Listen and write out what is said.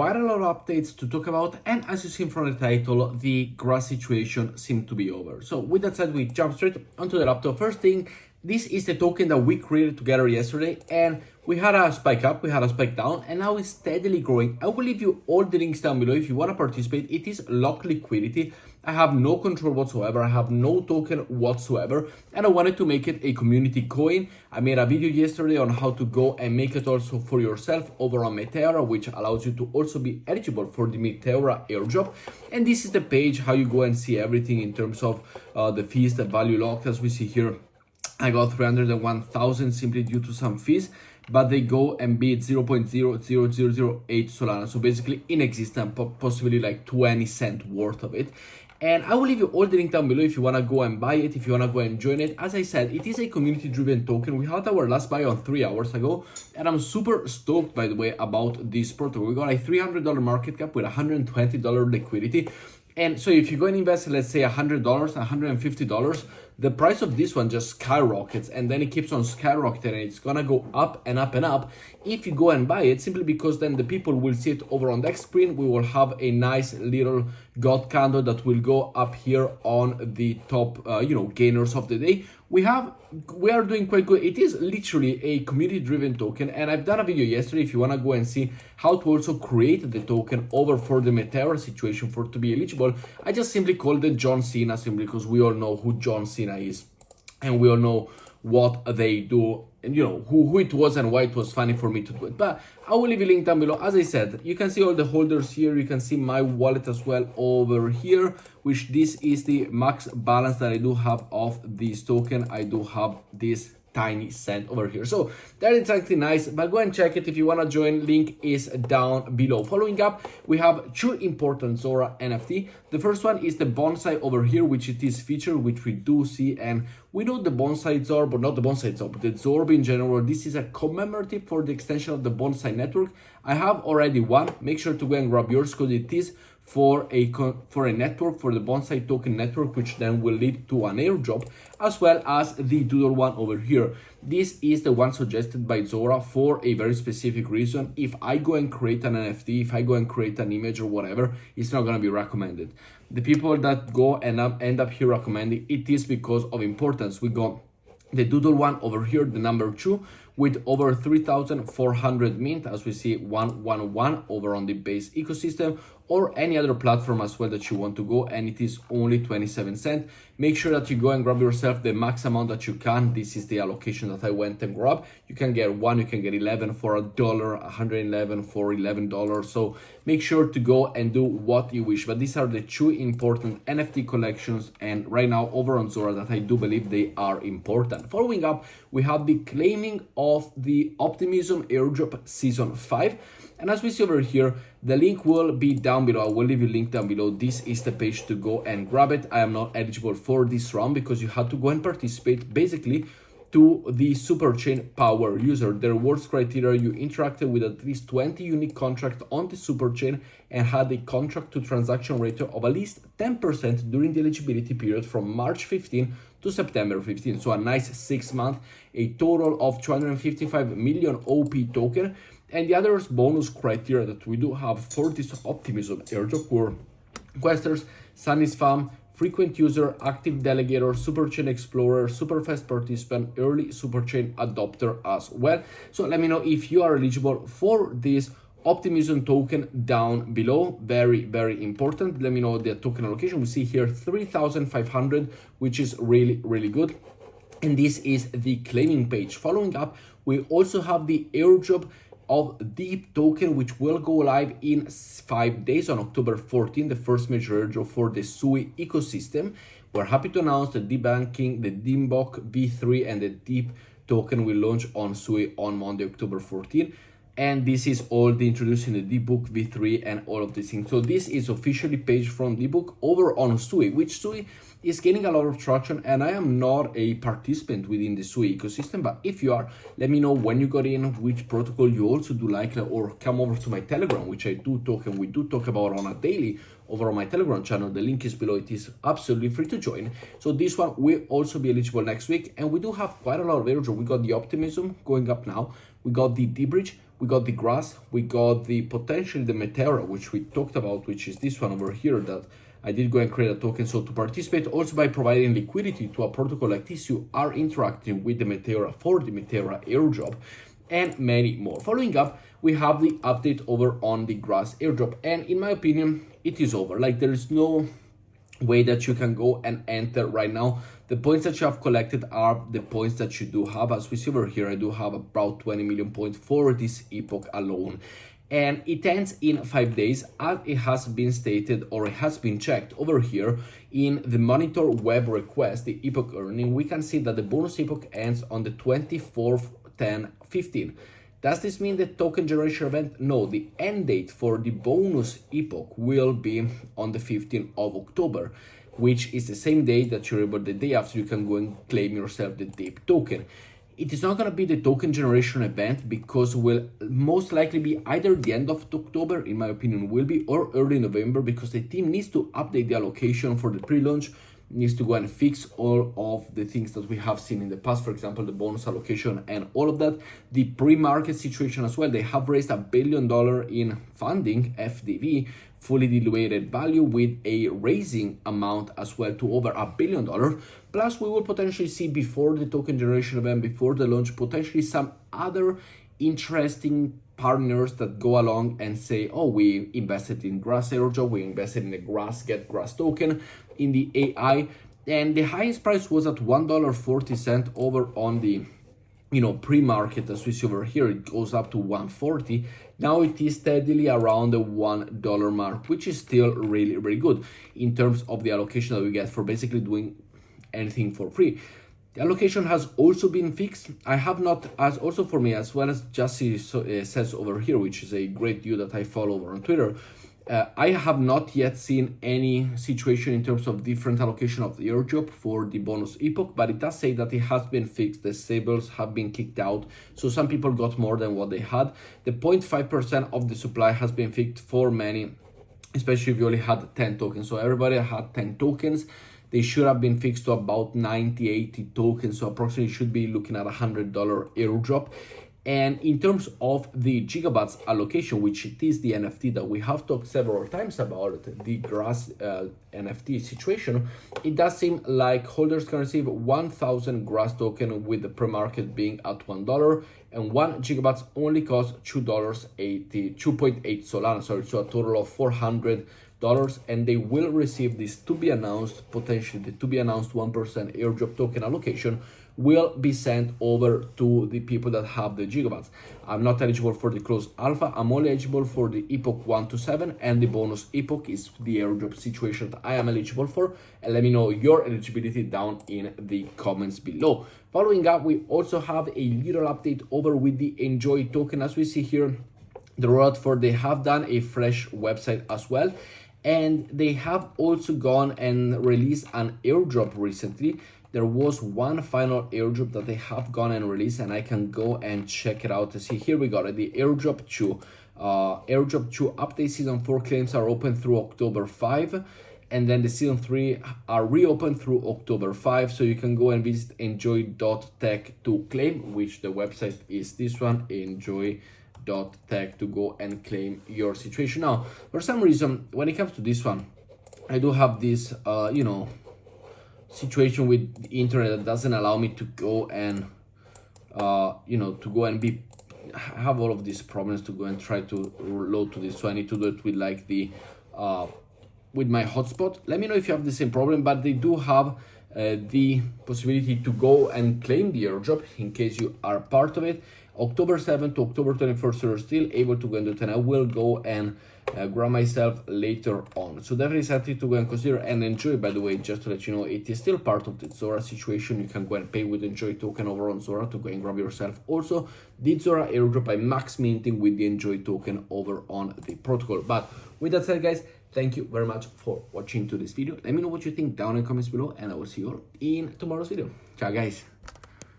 Quite a lot of updates to talk about, and as you see from the title, the grass situation seemed to be over. So with that said, we jump straight onto the laptop. First thing, this is the token that we created together yesterday, and we had a spike up, we had a spike down, and now it's steadily growing. I will leave you all the links down below if you want to participate. It is locked liquidity. I have no control whatsoever. I have no token whatsoever, and I wanted to make it a community coin. I made a video yesterday on how to go and make it also for yourself over on Meteora, which allows you to also be eligible for the Meteora airdrop. And this is the page how you go and see everything in terms of the fees, the value locked. As we see here, I got 301,000 simply due to some fees, but they go and beat 0.00008 Solana. So basically inexistent, possibly like 20 cents worth of it. And I will leave you all the link down below if you want to go and buy it, if you want to go and join it. As I said, it is a community-driven token. We had our last buy on 3 hours ago, and I'm super stoked, by the way, about this protocol. We got a $300 market cap with $120 liquidity. And so if you go and invest, let's say $100, $150, the price of this one just skyrockets, and then it keeps on skyrocketing, and it's gonna go up and up and up if you go and buy it, simply because then the people will see it over on the screen. We will have a nice little god candle that will go up here on the top gainers of the day. We are doing quite good. It is literally a community driven token, and I've done a video yesterday if you want to go and see how to also create the token over for the Meteora situation for it to be eligible. I just simply called it John Cena, simply because we all know who John Cena is, and we all know what they do, and who it was and why it was funny for me to do it. But I will leave a link down below. As I said, you can see all the holders here. You can see my wallet as well over here, which this is the max balance that I do have of this token. I do have this tiny cent over here, so that is actually nice. But go and check it if you want to join. Link is down below. Following up, we have two important Zora NFT. The first one is the bonsai over here, which it is featured, which we do see, and we know the bonsai Zora, but not the bonsai Zora, but the Zorb in general. This is a commemorative for the extension of the bonsai network. I have already one. Make sure to go and grab yours, because it is for a network, for the bonsai token network, which then will lead to an airdrop, as well as the doodle one over here. This is the one suggested by Zora for a very specific reason. If I go and create an NFT, if I go and create an image or whatever, it's not going to be recommended. The people that go and end up here recommending it is because of importance. We got the doodle one over here, the number 2, with over 3,400 mint, as we see 111 over on the base ecosystem, or any other platform as well that you want to go, and it is only 27 cents. Make sure that you go and grab yourself the max amount that you can. This is the allocation that I went and grabbed. You can get 1, you can get 11 for $1, 111 for $11. So make sure to go and do what you wish. But these are the two important NFT collections, and right now over on Zora, that I do believe they are important. Following up, we have the claiming of the Optimism Airdrop Season 5. And as we see over here, the link will be down below. I will leave you a link down below. This is the page to go and grab it. I am not eligible for this round because you had to go and participate basically to the Superchain Power user. The rewards criteria, you interacted with at least 20 unique contracts on the Superchain and had a contract to transaction ratio of at least 10% during the eligibility period from March 15 to September 15. So a nice 6 months, a total of 255 million OP token. And the other bonus criteria that we do have for this Optimism airdrop were questers, Sunny Spam, frequent user, active delegator, Superchain explorer, super fast participant, early Superchain adopter as well. So let me know if you are eligible for this Optimism token down below. Very, very important. Let me know the token allocation. We see here 3,500, which is really, really good. And this is the claiming page. Following up, we also have the airdrop of Deep token, which will go live in 5 days on October 14, the first major airdrop for the SUI ecosystem. We're happy to announce that debanking the Dimbok V3 and the Deep token will launch on SUI on Monday, October 14. And this is all the introducing the D-Book V3 and all of these things. So this is officially page from D-Book over on SUI, which SUI is gaining a lot of traction, and I am not a participant within the SUI ecosystem, but if you are, let me know when you got in, which protocol you also do like, or come over to my Telegram, which I do talk and we do talk about on a daily over on my Telegram channel. The link is below. It is absolutely free to join. So this one will also be eligible next week, and we do have quite a lot of airdrop. We got the Optimism going up now. We got the D-Bridge. we got the grass, we got the potentially the Meteora, which we talked about, which is this one over here that I did go and create a token. So to participate also by providing liquidity to a protocol like this, you are interacting with the Meteora for the Meteora airdrop and many more. Following up, we have the update over on the grass airdrop. And in my opinion, it is over. Like there is no way that you can go and enter right now. The points that you have collected are the points that you do have. As we see over here, I do have about 20 million points for this epoch alone. And it ends in 5 days, as it has been stated or it has been checked over here in the monitor web request, the epoch earning. We can see that the bonus epoch ends on the 24th, 10/15. Does this mean the token generation event? No, the end date for the bonus epoch will be on the 15th of October, which is the same day that you're able, the day after you can go and claim yourself the DAPE token. It is not going to be the token generation event because will most likely be either the end of October, in my opinion, will be, or early November, because the team needs to update the allocation for the pre-launch, needs to go and fix all of the things that we have seen in the past, for example, the bonus allocation and all of that. The pre-market situation as well, they have raised $1 billion in funding, FDV, fully diluted value, with a raising amount as well to over $1 billion. Plus, we will potentially see before the token generation event, before the launch, potentially some other interesting partners that go along and say, oh, we invested in grass airdrop, we invested in the get grass token, in the AI, and the highest price was at $1.40 over on the pre-market. As we see over here, it goes up to 140. Now it is steadily around the $1 mark, which is still really, really good in terms of the allocation that we get for basically doing anything for free. The allocation has also been fixed. I have not, as also for me, as well as Jesse says over here, which is a great dude that I follow over on Twitter, I have not yet seen any situation in terms of different allocation of the airdrop for the bonus epoch, but it does say that it has been fixed. The stables have been kicked out, so some people got more than what they had. The 0.5% of the supply has been fixed for many, especially if you only had 10 tokens. So everybody had 10 tokens. They should have been fixed to about 90, 80 tokens. So approximately should be looking at $100 airdrop. And in terms of the gigabytes allocation, which it is the NFT that we have talked several times about, the grass NFT situation, it does seem like holders can receive 1,000 grass token with the pre-market being at $1, and 1 gigabytes only costs $2.80, 2.8 solana, sorry, so a total of $400. And they will receive this to be announced, potentially the to be announced 1% airdrop token allocation will be sent over to the people that have the gigabytes. I'm not eligible for the closed alpha. I'm only eligible for the epoch 1 to 7, and the bonus epoch is the airdrop situation that I am eligible for. And let me know your eligibility down in the comments below. Following up, we also have a little update over with the Enjoy token. As we see here, the rollout for, they have done a fresh website as well. And they have also gone and released an airdrop recently. There was one final airdrop that they have gone and released, and I can go and check it out to see. Here we got it, the Airdrop 2. Airdrop 2 update season 4 claims are open through October 5. And then the season 3 are reopened through October 5. So you can go and visit enjoy.tech to claim, which the website is this one, enjoy.tech, to go and claim your situation. Now, for some reason, when it comes to this one, I do have this, situation with the internet that doesn't allow me to go and to go and be have all of these problems to go and try to load to this. So I need to do it with like the with my hotspot. Let me know if you have the same problem, but they do have the possibility to go and claim the airdrop in case you are part of it. October 7th to October 21st, you're still able to go and do it, and I will go and grab myself later on. So definitely something to go and consider and enjoy. By the way, just to let you know, it is still part of the Zora situation. You can go and pay with Enjoy token over on Zora to go and grab yourself also the Zora airdrop by max minting with the Enjoy token over on the protocol. But with that said, guys, thank you very much for watching to this video. Let me know what you think down in the comments below, and I will see you all in tomorrow's video. Ciao, guys.